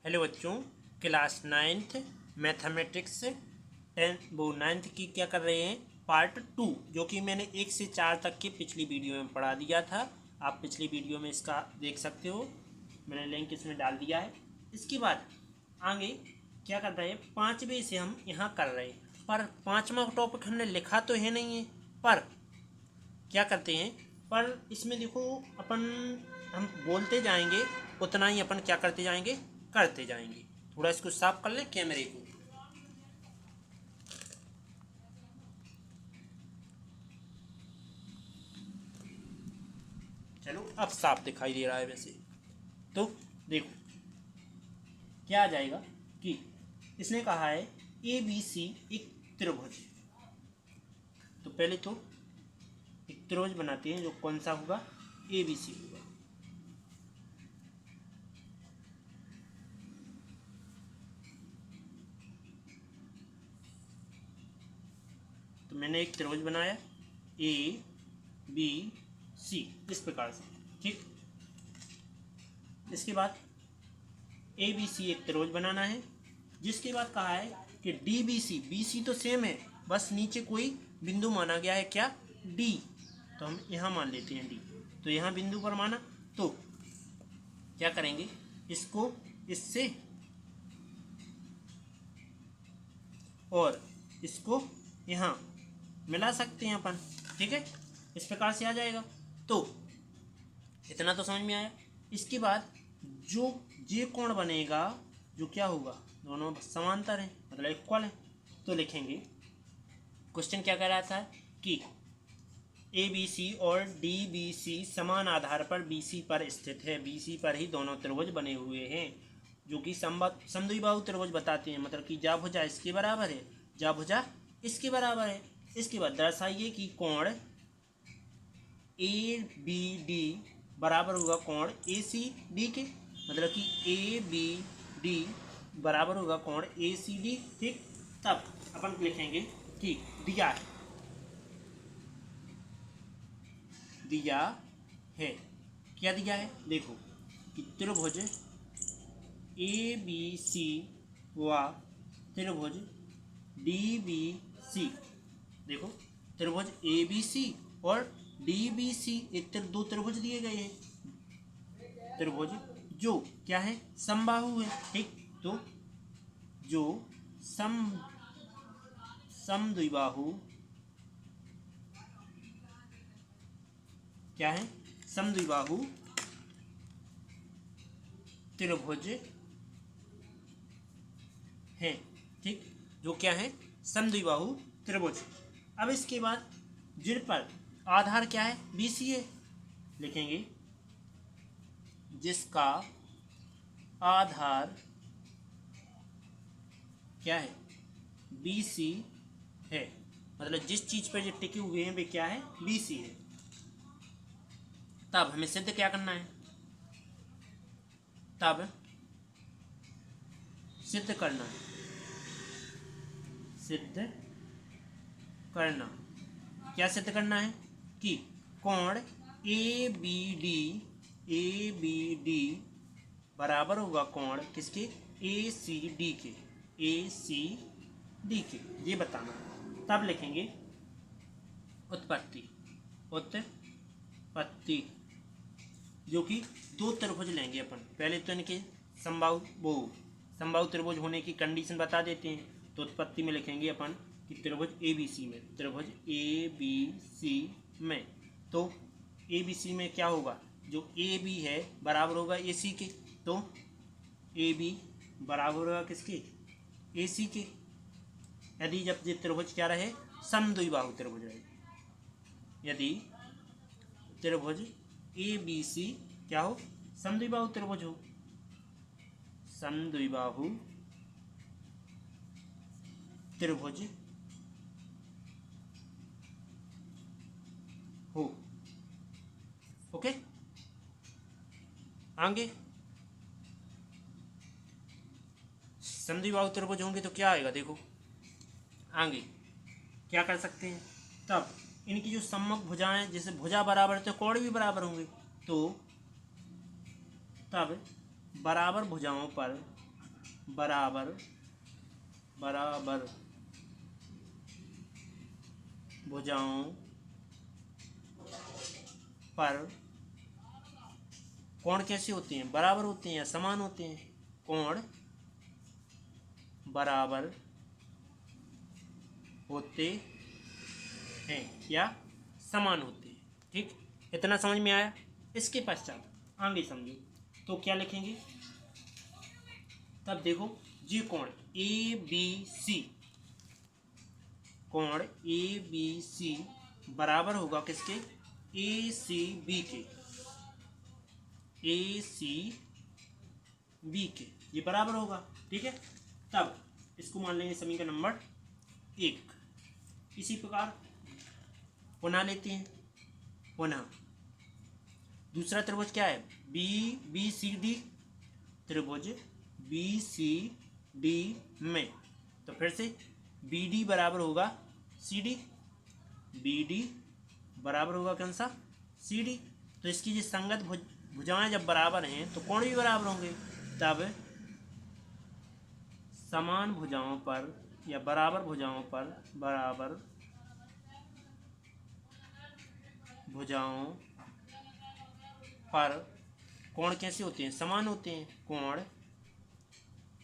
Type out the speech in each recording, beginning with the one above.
Hello बच्चों, class 9th mathematics 9th की क्या कर रहे हैं, पार्ट 2, जो कि मैंने 1 से 4 तक की पिछली वीडियो में पढ़ा दिया था। आप पिछली वीडियो में इसका देख सकते हो, मैंने लिंक इसमें डाल दिया है। इसके बाद आगे क्या कर रहे हैं, 5वें से हम यहाँ कर रहे हैं, पर 5वां टॉपिक हमने लिखा तो है नहीं है, पर क्या करते हैं, पर इसमें देखो अपन हम बोलते जाएंगे उतना ही अपन क्या करते जाएंगे, करते जाएंगे। थोड़ा इसको साफ कर लें कैमरे को। चलो अब साफ दिखाई दे रहा है वैसे। तो देखो क्या आ जाएगा कि इसने कहा है ए बी सी एक त्रिभुज। तो पहले तो एक त्रिभुज बनाते हैं, जो कौन सा होगा, ए बी सी होगा। तो मैंने एक त्रिभुज बनाया ए बी सी इस प्रकार से, ठीक। इसके बाद ए बी सी एक त्रिभुज बनाना है, जिसके बाद कहा है कि डी बी सी तो सेम है, बस नीचे कोई बिंदु माना गया है, क्या, डी। तो हम यहाँ मान लेते हैं डी। तो यहाँ बिंदु पर माना, तो क्या करेंगे, इसको इससे और इसको यहाँ मिला सकते हैं अपन, ठीक है। इस प्रकार से आ जाएगा। तो इतना तो समझ में आया। इसके बाद जो ये कोण बनेगा, जो क्या होगा, दोनों समांतर हैं, मतलब इक्वल है। तो लिखेंगे, क्वेश्चन क्या कह रहा था कि ए बी सी और डी बी सी समान आधार पर बी सी पर स्थित है। बी सी पर ही दोनों त्रिभुज बने हुए हैं, जो कि समद्विबाहु त्रिभुज बताते हैं। मतलब कि जा भुजा इसके बराबर है, जा भुजा इसके बराबर है। इसके बाद दर्शाइए कि कोण ए बी डी बराबर होगा कोण ए सी डी के। मतलब कि ए बी डी बराबर होगा कोण ए सी डी, ठीक। तब अपन लिखेंगे कि दिया है, दिया है, क्या दिया है, देखो कि त्रिभुज ए बी सी व त्रिभुज डी बी सी। देखो त्रिभुज ए बी सी और डी बी सी दो त्रिभुज दिए गए हैं। त्रिभुज जो क्या है, समबाहु है, ठीक। तो जो समद्विबाहु क्या है, समद्विबाहु त्रिभुज है, ठीक। जो क्या है, समद्विबाहु त्रिभुज। अब इसके बाद जिन पर आधार क्या है, बी सी है, लिखेंगे जिसका आधार क्या है, बी सी है। मतलब जिस चीज पर जो टिके हुए हैं वे क्या है, बी सी है। तब हमें सिद्ध क्या करना है, तब सिद्ध करना है, सिद्ध करना, क्या सिद्ध करना है कि कोण ए बी डी बराबर होगा कोण किसके, ए सी डी के, ए सी डी के, ये बताना है। तब लिखेंगे उत्पत्ति, उत्पत्ति, जो कि दो त्रिभुज लेंगे अपन। पहले तो इनके समबाहु त्रिभुज होने की कंडीशन बता देते हैं। तो उत्पत्ति में लिखेंगे अपन कि त्रिभुज ए बी सी में, त्रिभुज ए बी सी में, तो ए बी सी में क्या होगा, जो ए बी है बराबर होगा ए सी के। तो ए बी बराबर होगा किसके, ए सी के। यदि जब ये त्रिभुज क्या रहे, समद्विबाहु त्रिभुज रहे, यदि त्रिभुज ए बी सी क्या हो, समद्विबाहु त्रिभुज हो, समद्विबाहु त्रिभुज हो, ओके। आगे समद्विबाहु त्रिभुज होंगे तो क्या आएगा, देखो आगे क्या कर सकते हैं। तब इनकी जो सम्मुख भुजाएं, जैसे भुजा बराबर तो कोण भी बराबर होंगे, तो तब बराबर भुजाओं पर बराबर बराबर भुजाओं पर कोण कैसे होते हैं? बराबर होते हैं या समान होते हैं? कोण बराबर होते हैं या समान होते हैं। ठीक, इतना समझ में आया। इसके पश्चात आगे समझो तो क्या लिखेंगे? तब देखो जी कोण ए बी सी, कोण ए बी सी बराबर होगा किसके? ए सी बी के, ए सी बी के, ये बराबर होगा। ठीक है, तब इसको मान लेंगे समीकरण नंबर 1। इसी प्रकार पुनः लेते हैं, पुनः दूसरा त्रिभुज क्या है? बी बी सी डी, त्रिभुज बी सी डी में, तो फिर से बी डी बराबर होगा सी डी, बी डी बराबर होगा कौन सा? C D. तो इसकी जो संगत भुजाएं जब बराबर हैं तो कोण भी बराबर होंगे। तब समान भुजाओं पर या बराबर भुजाओं पर, बराबर भुजाओं पर कोण कैसे होते हैं? समान होते हैं। कोण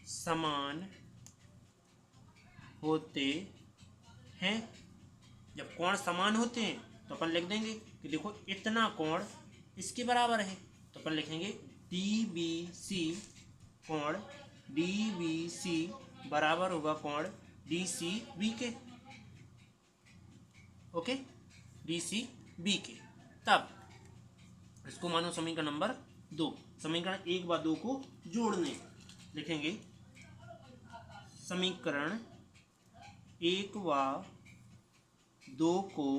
समान होते हैं। जब कोण समान होते हैं तो अपन लिख देंगे कि देखो इतना कोण इसके बराबर है, तो अपन लिखेंगे डी बी सी, कोण डी बी सी बराबर होगा कोण डी सी बी के। ओके, डी सी बी के। तब इसको मानो समीकरण नंबर 2। समीकरण 1 व 2 को जोड़ने लिखेंगे समीकरण 1 व 2 को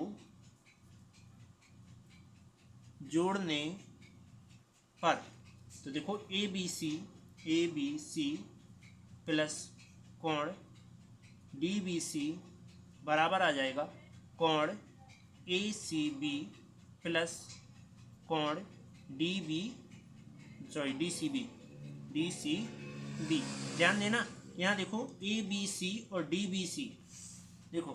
जोड़ने पर, तो देखो ए बी सी प्लस कोण डी बी सी बराबर आ जाएगा कोण ए सी बी प्लस कोण डी सी बी। ध्यान देना, यहाँ देखो ए बी सी और डी बी सी, देखो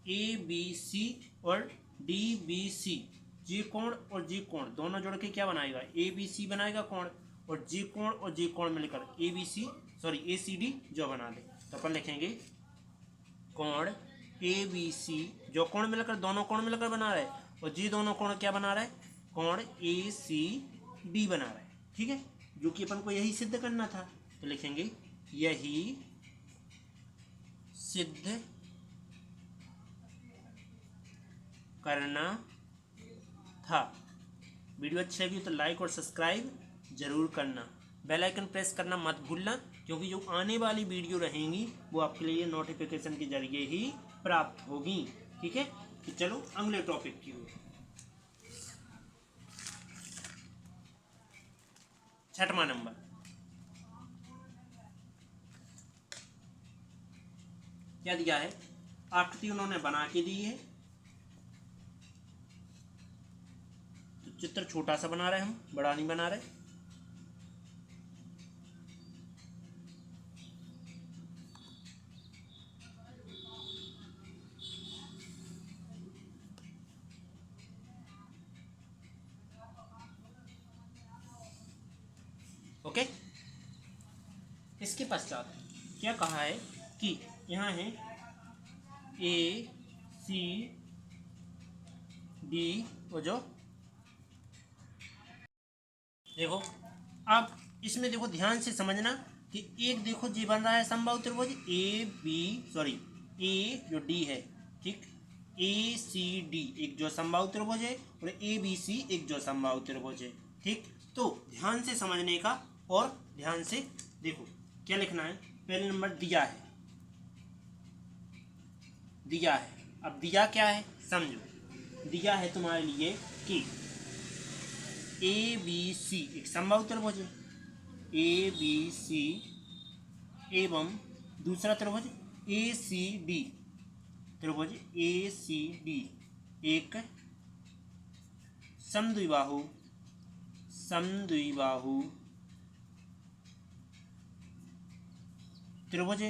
ए बी सी और डी बी सी, जी कोण और जी कोण दोनों जोड़ के क्या बनाएगा? ए बी सी बनाएगा कोण, और जी कोण और जी कोण मिलकर ए सी डी जो बना दे। तो अपन लिखेंगे कोण ए बी सी, जो कोण मिलकर दोनों कोण मिलकर बना रहा है, और जी दोनों कोण क्या बना रहा है? कोण ए सी डी बना रहा है। ठीक है, जो कि अपन को यही सिद्ध करना था, तो लिखेंगे यही सिद्ध करना था। वीडियो अच्छी लगी तो लाइक और सब्सक्राइब जरूर करना, बेल आइकन प्रेस करना मत भूलना, क्योंकि जो आने वाली वीडियो रहेंगी वो आपके लिए नोटिफिकेशन के जरिए ही प्राप्त होगी। ठीक है, तो चलो अगले टॉपिक की ओर। 6वां नंबर, क्या दिया है? आकृति उन्होंने बना के दी है, तो चित्र छोटा सा बना रहे हम, बड़ा नहीं बना रहे। ओके, इसके पश्चात क्या कहा है कि यहाँ है ए सी डी, वो जो देखो, अब इसमें देखो ध्यान से समझना कि एक देखो जी बन रहा है समबाहु त्रिभुज ए जो डी है, ठीक, ए सी डी एक जो समबाहु त्रिभुज है, और ए बी सी एक जो समबाहु त्रिभुज है। ठीक, तो ध्यान से समझने का, और ध्यान से देखो क्या लिखना है। पहले नंबर दिया है, अब दिया क्या है समझो। दिया है तुम्हारे लिए कि ए बी सी एक समबाहु त्रिभुज है, ए बी सी, एवं दूसरा त्रिभुज ए सी डी, त्रिभुज ए सी डी एक समद्विबाहु त्रिभुज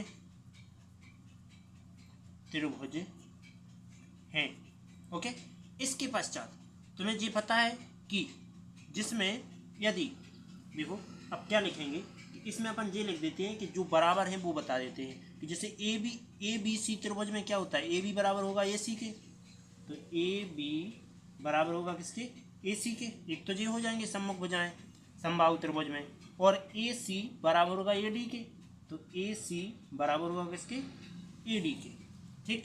त्रिभुज हैं। ओके, इसके पश्चात तुम्हें जी पता है कि जिसमें यदि देखो अब क्या लिखेंगे, इसमें अपन ये लिख देते हैं कि जो बराबर हैं वो बता देते हैं कि जैसे ए बी सी त्रिभुज में क्या होता है, ए बी बराबर होगा ए सी के, तो ए बी बराबर होगा किसके, ए सी के। एक तो ये हो जाएंगे सम्मुख भुजाएं समबाहु त्रिभुज में, और ए सी बराबर होगा ए डी के, तो ए सी बराबर होगा किसके, ए डी के। ठीक,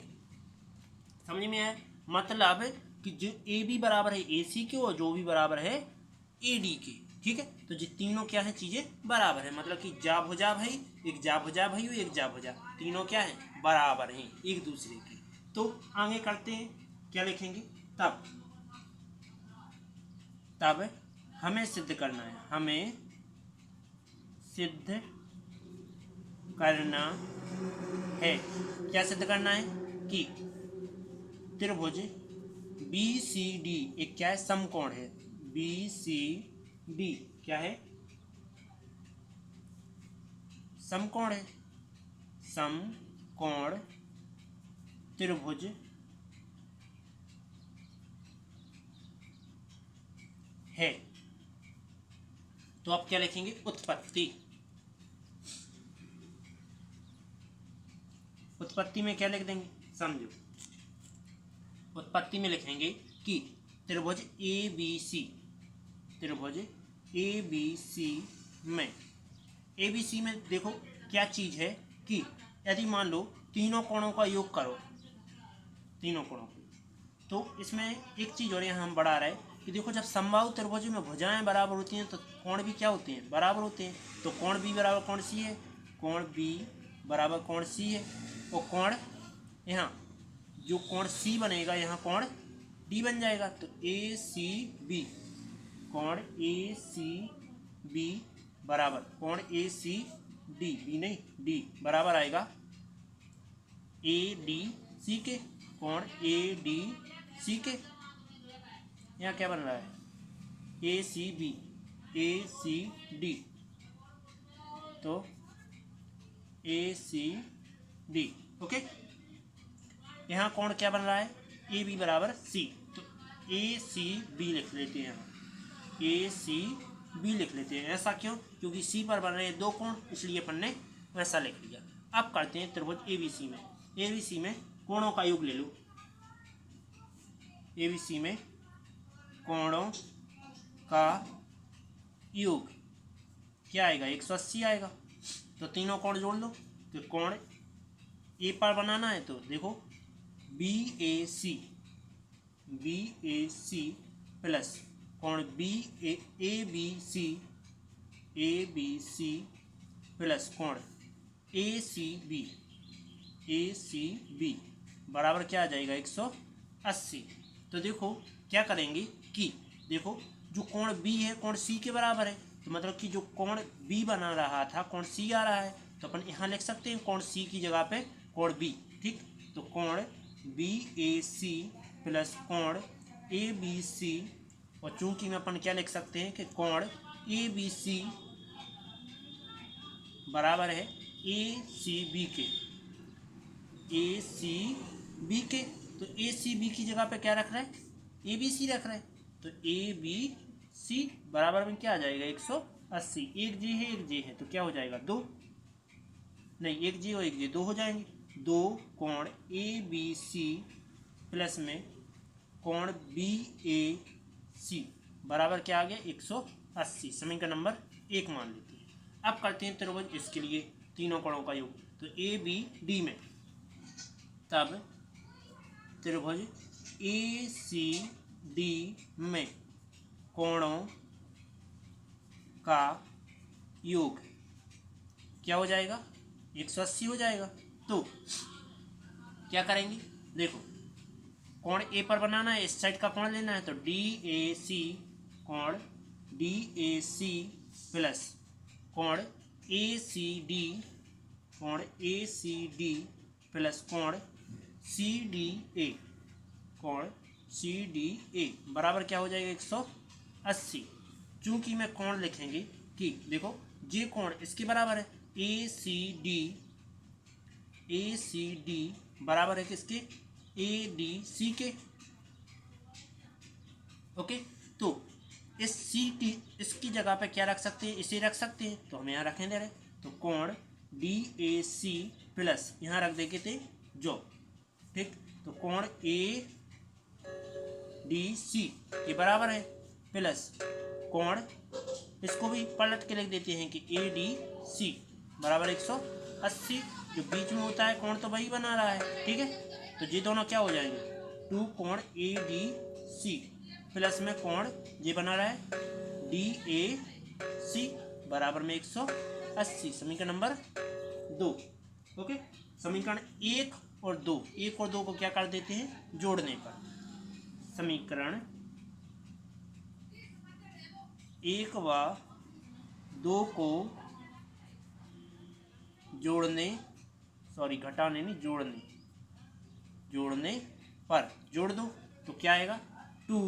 समझ में आया? मतलब कि जो ए बी बराबर है ए सी के और जो भी बराबर है ए डी के। ठीक है, तो ये तीनों क्या है, चीजें बराबर है, मतलब कि जा भुजा भाई, एक जा भुजा भाई और एक जा भुजा, तीनों क्या है, बराबर हैं एक दूसरे के। तो आगे करते हैं, क्या लिखेंगे, तब हमें सिद्ध करना है, हमें सिद्ध करना है, क्या सिद्ध करना है कि त्रिभुज बी सी डी एक क्या है, समकोण है, बी सी डी क्या है, समकोण है, समकोण त्रिभुज है। तो आप क्या लिखेंगे, उत्पत्ति, उत्पत्ति में क्या लिख देंगे, समझो, उत्पत्ति में लिखेंगे कि त्रिभुज ए बी सी, त्रिभुज ए बी सी में, ए बी सी में देखो क्या चीज है कि यदि मान लो तीनों कोणों का योग करो, तीनों कोणों को, तो इसमें एक चीज और यहाँ हम बढ़ा रहे हैं कि देखो जब समबाहु त्रिभुज में भुजाएं बराबर होती हैं तो कोण भी क्या होते हैं, बराबर होते हैं। तो कोण बी बराबर कोण सी है, कोण बी बराबर कोण सी है, और कोण यहाँ जो कोण सी बनेगा यहाँ कोण डी बन जाएगा, तो ए सी बी, कोण ए सी बी बराबर कोण ए सी डी, बी नहीं डी, बराबर आएगा ए डी सी के, कोण ए डी सी के। यहाँ क्या बन रहा है, ए सी बी, ए सी डी, तो ए सी डी। ओके, यहाँ कोण क्या बन रहा है, ए बी बराबर सी, तो ए सी बी लिख लेते हैं, यहाँ ए सी बी लिख लेते हैं। ऐसा क्यों, क्योंकि सी पर बन रहे हैं दो कोण, इसलिए अपन ने वैसा लिख लिया। अब करते हैं त्रिभुज ए बी सी में, ए बी सी में कोणों का योग ले लो, ए बी सी में कोणों का योग क्या आएगा, 180 आएगा। तो तीनों कोण जोड़ लो, तो कोण ए पर बनाना है तो देखो बी ए सी प्लस कोण ए बी सी प्लस कोण ए सी बी बराबर क्या आ जाएगा, 180। तो देखो क्या करेंगे कि देखो जो कोण बी है कोण सी के बराबर है, तो मतलब कि जो कोण बी बना रहा था कोण सी आ रहा है, तो अपन यहाँ लिख सकते हैं कोण सी की जगह पे कोण बी। ठीक, तो कोण बी ए सी प्लस कोण ए बी सी, और चूंकि में अपन क्या लिख सकते हैं कि कोण ए बी सी बराबर है ए सी बी के, ए सी बी के, तो ए सी बी की जगह पे क्या रख रहा है, ए बी सी रख रहा है, तो ए बी सी बराबर में क्या आ जाएगा, 180। एक जी है एक जी है तो क्या हो जाएगा, दो नहीं, एक जी और एक जी दो हो जाएंगे, दो कोण ए बी सी प्लस में कोण बी ए सी बराबर क्या आ गया, 180। समीकरण नंबर 1 मान लेते हैं। अब करते हैं त्रिभुज इसके लिए तीनों कोणों का योग, तो ए बी डी में, तब त्रिभुज ए सी डी में कोणों का योग क्या हो जाएगा, 180 हो जाएगा। तो क्या करेंगे, देखो कोण ए पर बनाना है, इस साइड का कोण लेना है, तो डी ए सी, कोण डी ए सी प्लस कोण ए सी डी, कोण ए सी डी प्लस कोण सी डी ए, कोण सी डी ए बराबर क्या हो जाएगा, 180। चूंकि मैं कोण लिखेंगे कि देखो ये कोण इसके बराबर है, ए C D A C D बराबर है किसके, ए डी सी के। ओके, तो इस सी टी इसकी जगह पे क्या रख सकते हैं, इसे रख सकते हैं, तो हम यहाँ रखें दे रहे, तो कोण डी ए सी प्लस यहाँ रख देंगे थे जो, ठीक, तो कोण ए डी सी ये बराबर है प्लस कोण, इसको भी पलट के लिख देते हैं कि ए डी सी बराबर 180, जो बीच में होता है कोण तो वही बना रहा है, ठीक है। तो ये दोनों क्या हो जाएंगे, 2 कोण ए डी सी प्लस में कोण ये बना रहा है डी ए सी बराबर में 180, समीकरण नंबर 2। ओके, समीकरण 1 और 2 को क्या कर देते हैं, जोड़ने पर समीकरण 1 व 2 को जोड़ने, सॉरी घटाने नहीं, जोड़ने पर जोड़ दो तो क्या आएगा, 2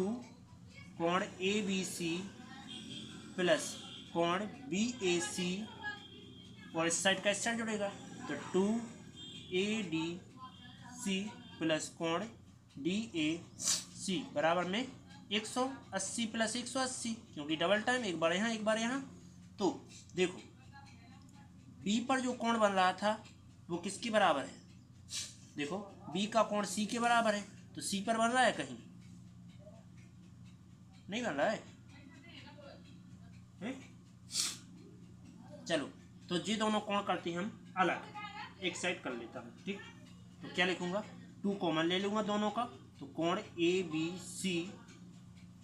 कोण ए बी सी प्लस कोण बी ए सी, और इस साइड का इस साइड जुड़ेगा तो 2 ए डी सी प्लस कोण डी ए सी बराबर में 180 प्लस 180, क्योंकि डबल टाइम, एक बार यहाँ एक बार यहाँ। तो देखो बी पर जो कोण बन रहा था वो किसके बराबर है, देखो बी का कोण सी के बराबर है, तो सी पर बन रहा है, कहीं नहीं बन रहा है, चलो तो ये दोनों कोण करते हैं हम अलग, एक साइड कर लेता हूँ, ठीक। तो क्या लिखूंगा, 2 कॉमन ले लूंगा दोनों का, तो कोण ए बी सी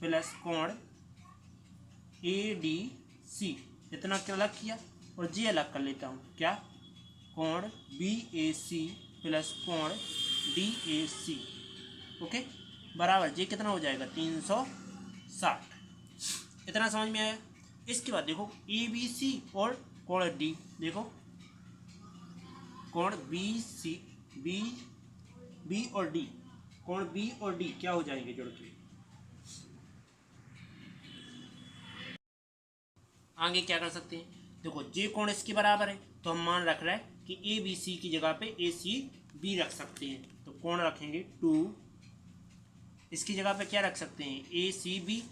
प्लस कोण ए डी सी, इतना क्या अलग किया, और जी अलग कर लेता हूँ, क्या, कोण बी ए सी प्लस कोण डी ए सी, ओके बराबर जी कितना हो जाएगा, 360। इतना समझ में आया। इसके बाद देखो ए बी सी और कोण डी, देखो कोण बी सी बी और डी, कोण बी और डी क्या हो जाएंगे जोड़ के, आगे क्या कर सकते हैं, देखो जे कोण इसके बराबर है तो हम मान रख रहे हैं कि ए बी सी की जगह पे ए सी बी रख सकते हैं, तो कोण रखेंगे 2, इसकी जगह पे क्या रख सकते हैं, ए सी बी,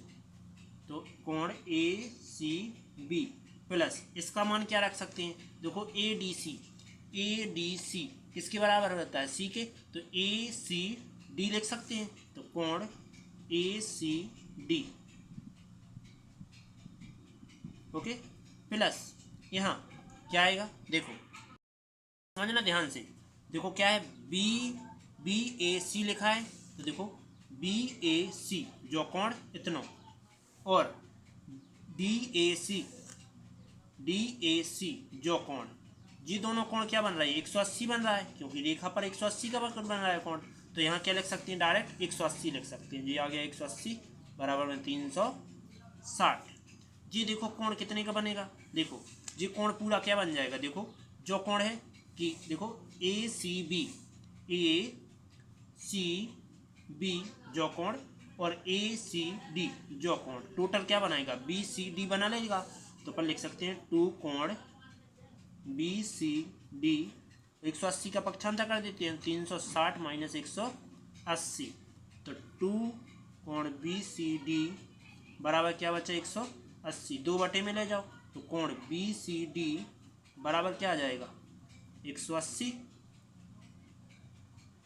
तो कोण ए सी बी प्लस इसका मान क्या रख सकते हैं, देखो ए डी सी किसके बराबर होता है, सी के, तो ए सी डी लिख सकते हैं, तो कोण ए सी डी, ओके प्लस यहाँ क्या आएगा, देखो समझना ध्यान से, देखो क्या है, बी ए सी लिखा है, तो देखो बी ए सी जो कोण इतना, और डी ए सी जो कोण, ये दोनों कोण क्या बन रहा है, 180 बन रहा है, क्योंकि रेखा पर 180 का बन रहा है कोण, तो यहाँ क्या लिख सकते हैं, डायरेक्ट 180 लिख सकते हैं, ये आ गया 180 बराबर में 360। ये देखो कोण कितने का बनेगा, देखो ये कोण पूरा क्या बन जाएगा, देखो जो कोण है कि देखो ए सी बी जो कोण और ए सी डी जो कोण, टोटल क्या बनाएगा, बी सी डी बना लेगा, तो अपन लिख सकते हैं 2 कोण बी सी डी, 180 का पक्षांतर कर देते हैं, 360 माइनस 180, तो 2 कोण बी सी डी बराबर क्या बचा, 180, 2 बटे में ले जाओ, तो कोण बी सी डी बराबर क्या आ जाएगा, 180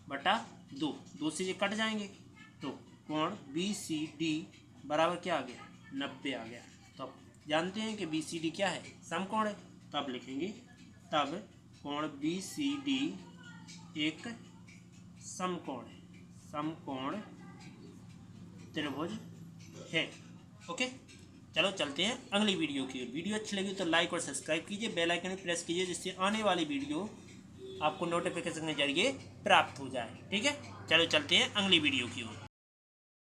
बटा 2 से ये कट जाएंगे, तो कोण बी सी डी बराबर क्या आ गया, 90 आ गया। तो अब जानते हैं कि बी सी डी क्या है, समकोण है, तब लिखेंगे, तब कोण बी सी डी एक समकोण है, समकोण त्रिभुज है। ओके, चलो चलते हैं अगली वीडियो की ओर। वीडियो अच्छी लगी तो लाइक और सब्सक्राइब कीजिए, बेल आइकन प्रेस कीजिए, जिससे आने वाली वीडियो आपको नोटिफिकेशन के जरिए प्राप्त हो जाए। ठीक है, चलो चलते हैं अगली वीडियो की ओर।